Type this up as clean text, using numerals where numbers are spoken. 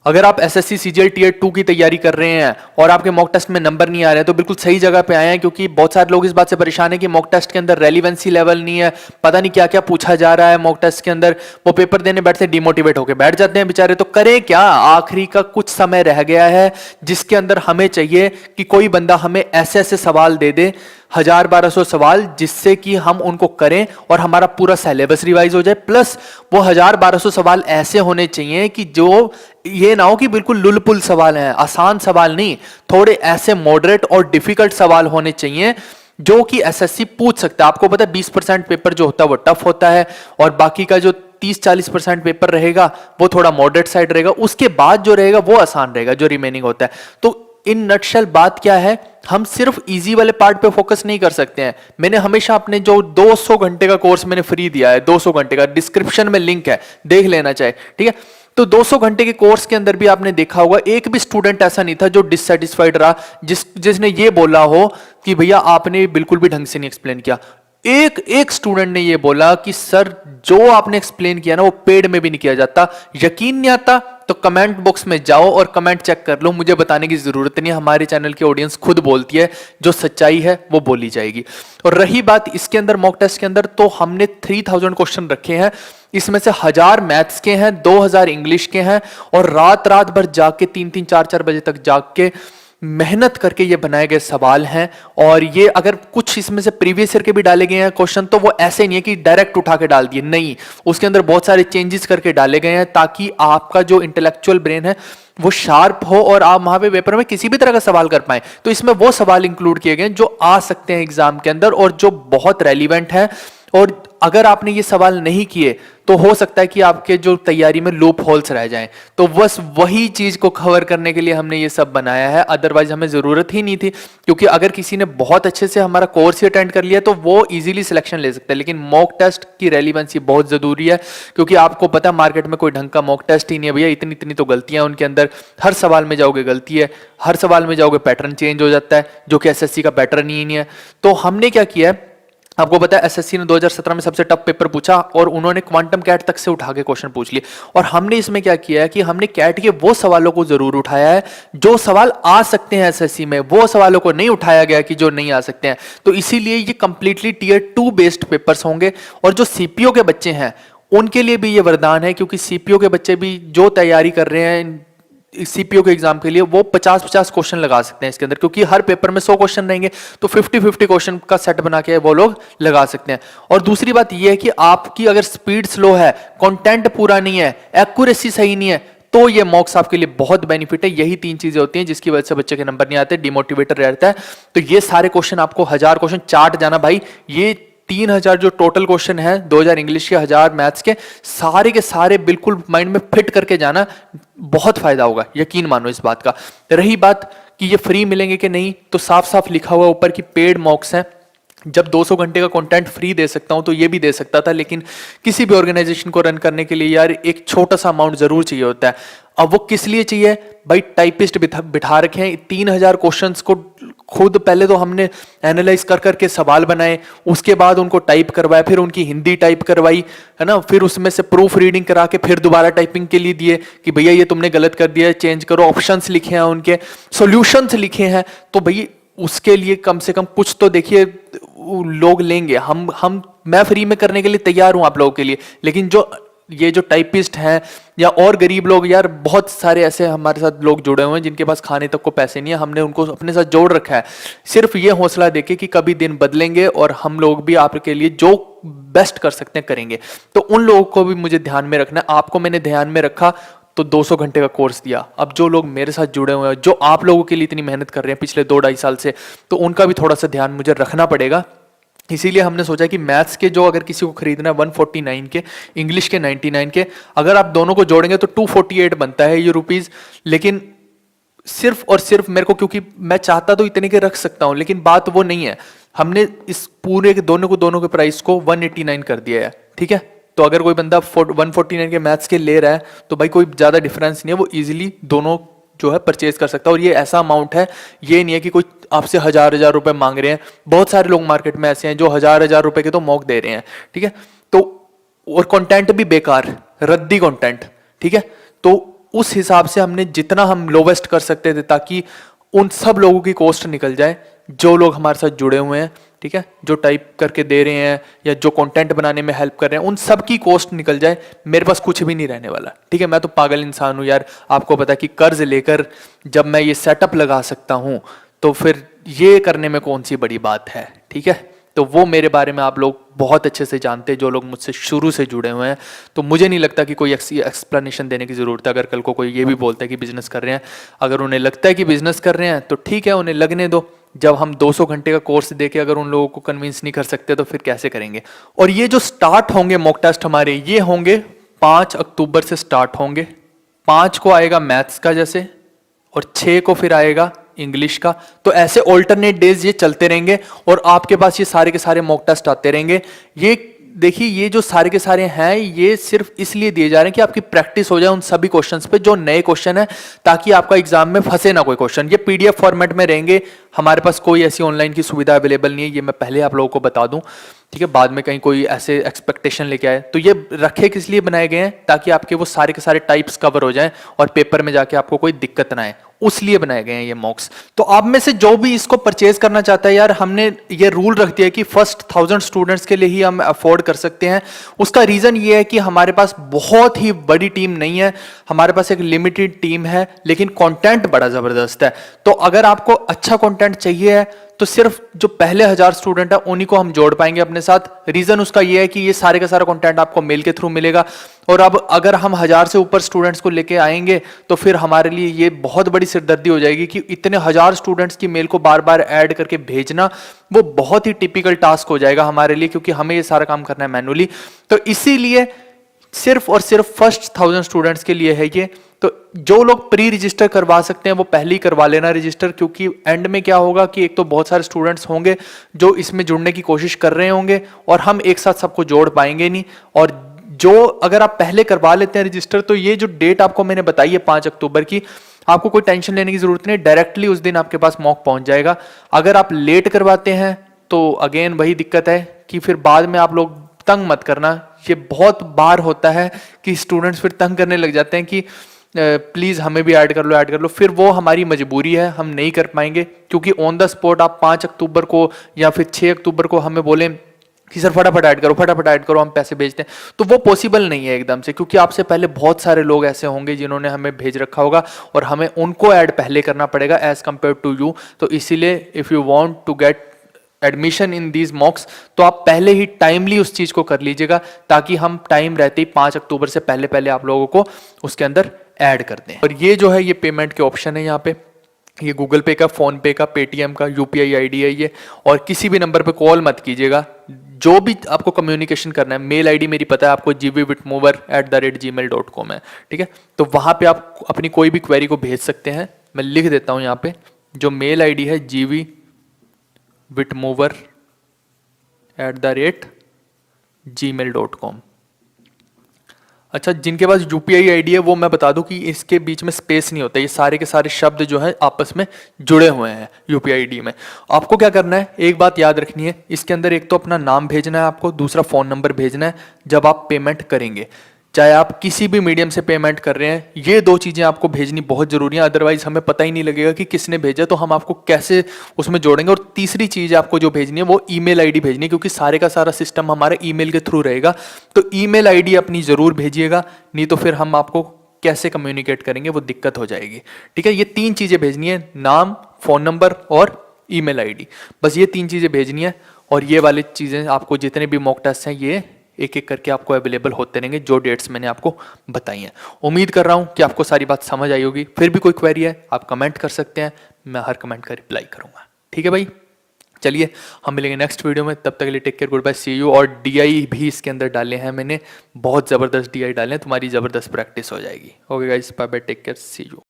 अगर आप SSC CGL tier 2 की तैयारी कर रहे हैं और आपके मॉक टेस्ट में नंबर नहीं आ रहे हैं तो बिल्कुल सही जगह पे आए हैं, क्योंकि बहुत सारे लोग इस बात से परेशान है कि मॉक टेस्ट के अंदर रेलिवेंसी लेवल नहीं है, पता नहीं क्या क्या पूछा जा रहा है मॉक टेस्ट के अंदर। वो पेपर देने बैठते डिमोटिवेट होकर बैठ जाते हैं बेचारे। तो करें क्या, आखिरी का कुछ समय रह गया है जिसके अंदर हमें चाहिए कि कोई बंदा हमें ऐसे ऐसे सवाल दे दे, 1000-1200 सवाल, जिससे कि हम उनको करें और हमारा पूरा सिलेबस रिवाइज हो जाए। प्लस वो 1000-1200 सवाल ऐसे होने चाहिए कि जो ये ना हो कि बिल्कुल लुलपुल सवाल हैं, आसान सवाल नहीं, थोड़े ऐसे मॉडरेट और डिफिकल्ट सवाल होने चाहिए जो कि एसएससी पूछ सकता है। आपको पता है 20% पेपर जो होता है वो टफ होता है और बाकी का जो 30-40% पेपर रहेगा वो थोड़ा मॉडरेट साइड रहेगा, उसके बाद जो रहेगा वो आसान रहेगा जो रिमेनिंग होता है। तो इन नटशेल बात क्या है, हम सिर्फ इजी वाले पार्ट पे फोकस नहीं कर सकते हैं। मैंने हमेशा अपने जो 200 घंटे का कोर्स मैंने फ्री दिया है, 200 घंटे का, डिस्क्रिप्शन में लिंक है, देख लेना चाहे, ठीक है। तो 200 घंटे के कोर्स के अंदर भी आपने देखा होगा एक भी स्टूडेंट ऐसा नहीं था जो डिससेटिस्फाइड रहा, जिसने ये बोला हो कि भैया आपने बिल्कुल भी ढंग से नहीं एक्सप्लेन किया। एक स्टूडेंट ने ये बोला कि सर जो आपने एक्सप्लेन किया ना वो पेड में भी नहीं किया जाता। यकीन नहीं आता तो कमेंट बॉक्स में जाओ और कमेंट चेक कर लो, मुझे बताने की जरूरत नहीं, हमारे चैनल की ऑडियंस खुद बोलती है, जो सच्चाई है वो बोली जाएगी। और रही बात इसके अंदर मॉक टेस्ट के अंदर, तो हमने 3000 क्वेश्चन रखे हैं, इसमें से 1000 मैथ्स के हैं, 2000 इंग्लिश के हैं, और रात रात भर जाग के 3-3 4-4 बजे तक जाग के मेहनत करके ये बनाए गए सवाल हैं। और ये अगर कुछ इसमें से प्रीवियस ईयर के भी डाले गए हैं क्वेश्चन, तो वो ऐसे नहीं है कि डायरेक्ट उठा के डाल दिए, नहीं, उसके अंदर बहुत सारे चेंजेस करके डाले गए हैं ताकि आपका जो इंटेलेक्चुअल ब्रेन है वो शार्प हो और आप वहां पे पेपर में किसी भी तरह का सवाल कर पाए। तो इसमें वो सवाल इंक्लूड किए गए जो आ सकते हैं एग्जाम के अंदर और जो बहुत रेलिवेंट है। और अगर आपने ये सवाल नहीं किए तो हो सकता है कि आपके जो तैयारी में लूप होल्स रह जाएं। तो बस वही चीज को कवर करने के लिए हमने ये सब बनाया है, अदरवाइज हमें जरूरत ही नहीं थी। क्योंकि अगर किसी ने बहुत अच्छे से हमारा कोर्स ही अटेंड कर लिया तो वो इजीली सिलेक्शन ले सकता है, लेकिन मॉक टेस्ट की रेलिवेंसी बहुत जरूरी है। क्योंकि आपको पता है मार्केट में कोई ढंग का मॉक टेस्ट ही नहीं है भैया, इतनी इतनी तो गलतियां उनके अंदर, हर सवाल में जाओगे गलती है, हर सवाल में जाओगे पैटर्न चेंज हो जाता है, जो कि एसएससी का पैटर्न ही नहीं है। तो हमने क्या किया है, आपको पता है एसएससी ने 2017 में सबसे टफ पेपर पूछा और उन्होंने क्वांटम कैट तक से उठा के क्वेश्चन पूछ लिए। और हमने इसमें क्या किया है कि हमने कैट के वो सवालों को जरूर उठाया है जो सवाल आ सकते हैं एसएससी में, वो सवालों को नहीं उठाया गया कि जो नहीं आ सकते हैं। तो इसीलिए ये कंप्लीटली टीयर 2 बेस्ड पेपर्स होंगे। और जो सीपीओ के बच्चे हैं उनके लिए भी ये वरदान है, क्योंकि सीपीओ के बच्चे भी जो तैयारी कर रहे हैं सीपीओ के एग्जाम के लिए वो 50-50 क्वेश्चन लगा सकते हैं इसके अंदर, क्योंकि हर पेपर में 100 क्वेश्चन रहेंगे, तो 50-50 क्वेश्चन का सेट बना के वो लोग लगा सकते हैं। और दूसरी बात ये है कि आपकी अगर स्पीड स्लो है, कंटेंट पूरा नहीं है, एक्यूरेसी सही नहीं है, तो ये मॉक्स आपके लिए बहुत बेनिफिट है। यही 3 चीजें होती हैं जिसकी वजह से बच्चे के नंबर नहीं आते, डिमोटिवेटर रहता है। तो ये सारे क्वेश्चन आपको 1000 क्वेश्चन चार्ट जाना भाई, ये 3000 जो टोटल क्वेश्चन है, 2000 इंग्लिश के, 1000 मैथ्स के सारे बिल्कुल माइंड में फिट करके जाना, बहुत फायदा होगा, यकीन मानो इस बात का। रही बात कि ये फ्री मिलेंगे कि नहीं, तो साफ साफ लिखा हुआ ऊपर की पेड मॉक्स हैं। जब 200 घंटे का कंटेंट फ्री दे सकता हूं तो ये भी दे सकता था, लेकिन किसी भी ऑर्गेनाइजेशन को रन करने के लिए यार एक छोटा सा अमाउंट जरूर चाहिए होता है। अब वो किस लिए चाहिए भाई, टाइपिस्ट बिठा रखे हैं, 3000 क्वेश्चंस को खुद पहले तो हमने एनालाइज कर करके सवाल बनाए, उसके बाद उनको टाइप करवाया, फिर उनकी हिंदी टाइप करवाई, है ना, फिर उसमें से प्रूफ रीडिंग करा के फिर दोबारा टाइपिंग के लिए दिए कि भैया ये तुमने गलत कर दिया, चेंज करो, ऑप्शंस लिखे हैं, उनके सॉल्यूशंस लिखे हैं। तो भैया उसके लिए कम से कम कुछ तो देखिए लोग लेंगे। मैं फ्री में करने के लिए तैयार हूं आप लोगों के लिए, लेकिन ये जो टाइपिस्ट हैं या और गरीब लोग, यार बहुत सारे ऐसे हमारे साथ लोग जुड़े हुए हैं जिनके पास खाने तक को पैसे नहीं है, हमने उनको अपने साथ जोड़ रखा है सिर्फ ये हौसला देके कि कभी दिन बदलेंगे और हम लोग भी आपके लिए जो बेस्ट कर सकते हैं करेंगे। तो उन लोगों को भी मुझे ध्यान में रखना है, आपको मैंने ध्यान में रखा तो 200 घंटे का कोर्स दिया। अब जो लोग मेरे साथ जुड़े हुए हैं, जो आप लोगों के लिए इतनी मेहनत कर रहे हैं पिछले 2-2.5 साल से, तो उनका भी थोड़ा सा ध्यान मुझे रखना पड़ेगा। इसीलिए हमने सोचा कि मैथ्स के जो अगर किसी को खरीदना है 149 के, इंग्लिश के 99 के, अगर आप दोनों को जोड़ेंगे तो 248 बनता है ये रुपीज। लेकिन सिर्फ और सिर्फ मेरे को, क्योंकि मैं चाहता तो इतने के रख सकता हूं, लेकिन बात वो नहीं है, हमने इस पूरे के दोनों के प्राइस को 189 कर दिया है, ठीक है। तो अगर कोई बंदा 149 के मैथ्स के ले रहा है तो भाई कोई ज्यादा डिफरेंस नहीं है, वो इजीली दोनों जो है परचेज कर सकता है। और ये ऐसा अमाउंट है, ये नहीं है कि कोई आपसे 1000 रुपए मांग रहे हैं। बहुत सारे लोग मार्केट में ऐसे हैं जो 1000 रुपए के तो मॉक दे रहे हैं, ठीक है। तो और कंटेंट भी बेकार, रद्दी कंटेंट, ठीक है। तो उस हिसाब से हमने जितना हम लोवेस्ट कर सकते थे ताकि उन सब लोगों की कॉस्ट निकल जाए जो लोग हमारे साथ जुड़े हुए हैं, ठीक है, जो टाइप करके दे रहे हैं या जो कंटेंट बनाने में हेल्प कर रहे हैं, उन सब की कॉस्ट निकल जाए। मेरे पास कुछ भी नहीं रहने वाला, ठीक है। मैं तो पागल इंसान हूं यार, आपको पता है कि कर्ज लेकर जब मैं ये सेटअप लगा सकता हूं तो फिर ये करने में कौन सी बड़ी बात है, ठीक है। तो वो मेरे बारे में आप लोग बहुत अच्छे से जानते हैं, जो लोग मुझसे शुरू से जुड़े हुए हैं। तो मुझे नहीं लगता कि कोई एक्सप्लेनेशन देने की ज़रूरत है। अगर कल को कोई ये भी बोलता है कि बिजनेस कर रहे हैं, अगर उन्हें लगता है कि बिजनेस कर रहे हैं तो ठीक है, उन्हें लगने दो। जब हम 200 घंटे का कोर्स देके अगर उन लोगों को कन्विंस नहीं कर सकते तो फिर कैसे करेंगे। और ये जो स्टार्ट होंगे मॉक टेस्ट हमारे, ये होंगे 5 अक्टूबर से स्टार्ट होंगे। 5 को आएगा मैथ्स का जैसे, और 6 को फिर आएगा इंग्लिश का। तो ऐसे ऑल्टरनेट डेज ये चलते रहेंगे और आपके पास ये सारे के सारे मॉक टेस्ट आते रहेंगे। ये देखिए, ये जो सारे के सारे हैं ये सिर्फ इसलिए दिए जा रहे हैं कि आपकी प्रैक्टिस हो जाए उन सभी क्वेश्चंस पे जो नए क्वेश्चन है, ताकि आपका एग्जाम में फंसे ना कोई क्वेश्चन। ये पीडीएफ फॉर्मेट में रहेंगे, हमारे पास कोई ऐसी ऑनलाइन की सुविधा अवेलेबल नहीं है, ये मैं पहले आप लोगों को बता दूं, ठीक है। बाद में कहीं कोई ऐसे एक्सपेक्टेशन लेके आए तो ये रखे किस लिए बनाए गए हैं, ताकि आपके वो सारे के सारे टाइप्स कवर हो जाएं और पेपर में जाके आपको कोई दिक्कत ना आए, उस लिए बनाए गए हैं ये मॉक्स। तो आप में से जो भी इसको परचेज करना चाहता है, यार हमने ये रूल रख दिया कि फर्स्ट 1000 स्टूडेंट्स के लिए ही हम अफोर्ड कर सकते हैं। उसका रीजन ये है कि हमारे पास बहुत ही बड़ी टीम नहीं है, हमारे पास एक लिमिटेड टीम है, लेकिन कंटेंट बड़ा जबरदस्त है। तो अगर आपको अच्छा कंटेंट चाहिए है तो सिर्फ जो पहले 1000 स्टूडेंट है उन्हीं को हम जोड़ पाएंगे अपने साथ। रीजन उसका ये है कि ये सारे का सारा कंटेंट आपको मेल के थ्रू मिलेगा। और अब अगर हम 1000 से ऊपर स्टूडेंट्स को लेके आएंगे तो फिर हमारे लिए ये बहुत बड़ी सिरदर्दी हो जाएगी कि इतने 1000 स्टूडेंट्स की मेल को बार बार ऐड करके भेजना वो बहुत ही टिपिकल टास्क हो जाएगा हमारे लिए, क्योंकि हमें ये सारा काम करना है मैनुअली। तो इसीलिए सिर्फ और सिर्फ फर्स्ट 1000 स्टूडेंट्स के लिए है ये। तो जो लोग प्री रजिस्टर करवा सकते हैं वो पहले ही करवा लेना रजिस्टर, क्योंकि एंड में क्या होगा कि एक तो बहुत सारे स्टूडेंट्स होंगे जो इसमें जुड़ने की कोशिश कर रहे होंगे और हम एक साथ सबको जोड़ पाएंगे नहीं। और जो अगर आप पहले करवा लेते हैं रजिस्टर, तो ये जो डेट आपको मैंने बताई है 5 अक्टूबर की, आपको कोई टेंशन लेने की जरूरत नहीं, डायरेक्टली उस दिन आपके पास मॉक पहुंच जाएगा। अगर आप लेट करवाते हैं तो अगेन वही दिक्कत है कि फिर बाद में आप लोग तंग मत करना। ये बहुत बार होता है कि स्टूडेंट्स फिर तंग करने लग जाते हैं कि प्लीज हमें भी ऐड कर लो, ऐड कर लो। फिर वो हमारी मजबूरी है, हम नहीं कर पाएंगे, क्योंकि ऑन द स्पॉट आप 5 अक्टूबर को या फिर 6 अक्टूबर को हमें बोले कि सर फटाफट ऐड करो, फटाफट ऐड करो, हम पैसे भेजते हैं, तो वो पॉसिबल नहीं है एकदम से, क्योंकि आपसे पहले बहुत सारे लोग ऐसे होंगे जिन्होंने हमें भेज रखा होगा और हमें उनको ऐड पहले करना पड़ेगा एज कंपेयर टू यू। तो इसीलिए if you want to get admission in these mocks तो आप पहले ही टाइमली उस चीज को कर लीजिएगा, ताकि हम टाइम रहते ही 5 अक्टूबर से पहले पहले आप लोगों को उसके अंदर ऐड कर दें। और ये जो है ये पेमेंट के ऑप्शन है, यहाँ पे ये गूगल पे का, फोन पे का, पेटीएम का, यूपीआई आईडी है ये। और किसी भी नंबर पे कॉल मत कीजिएगा, जो भी आपको कम्युनिकेशन करना है। मेल आईडी मेरी पता है आपको, gvwhitmover@gmail.com है, ठीक है। तो वहां पे आप अपनी कोई भी क्वेरी को भेज सकते हैं। मैं लिख देता हूं यहाँ पे, जो मेल आईडी है gvwhitmover@gmail.com। अच्छा, जिनके पास यूपीआई आईडी है वो मैं बता दूं कि इसके बीच में स्पेस नहीं होता, ये सारे के सारे शब्द जो हैं आपस में जुड़े हुए हैं यूपीआई आईडी में। आपको क्या करना है, एक बात याद रखनी है, इसके अंदर एक तो अपना नाम भेजना है आपको, दूसरा फोन नंबर भेजना है जब आप पेमेंट करेंगे, चाहे आप किसी भी मीडियम से पेमेंट कर रहे हैं। ये 2 चीजें आपको भेजनी बहुत जरूरी है, अदरवाइज हमें पता ही नहीं लगेगा कि किसने भेजा, तो हम आपको कैसे उसमें जोड़ेंगे। और तीसरी चीज आपको जो भेजनी है वो ईमेल आईडी भेजनी है, क्योंकि सारे का सारा सिस्टम हमारे ईमेल के थ्रू रहेगा। तो ईमेल आईडी अपनी जरूर भेजिएगा, नहीं तो फिर हम आपको कैसे कम्युनिकेट करेंगे, वो दिक्कत हो जाएगी, ठीक है। ये 3 चीजें भेजनी है, नाम, फोन नंबर और ईमेल आईडी, बस ये 3 चीजें भेजनी है। और ये वाली चीजें आपको जितने भी मॉक टेस्ट हैं ये एक एक करके आपको अवेलेबल होते रहेंगे, जो डेट्स मैंने आपको बताई हैं। उम्मीद कर रहा हूं कि आपको सारी बात समझ आई होगी। फिर भी कोई क्वेरी है आप कमेंट कर सकते हैं, मैं हर कमेंट का रिप्लाई करूंगा, ठीक है भाई। चलिए हम मिलेंगे नेक्स्ट वीडियो में, तब तक के लिए take care, good bye, see you. और डीआई भी इसके अंदर डाले हैं मैंने, बहुत ज़बरदस्त डीआई डाले हैं, तुम्हारी ज़बरदस्त प्रैक्टिस हो जाएगी। Okay guys, bye bye, take care, see you.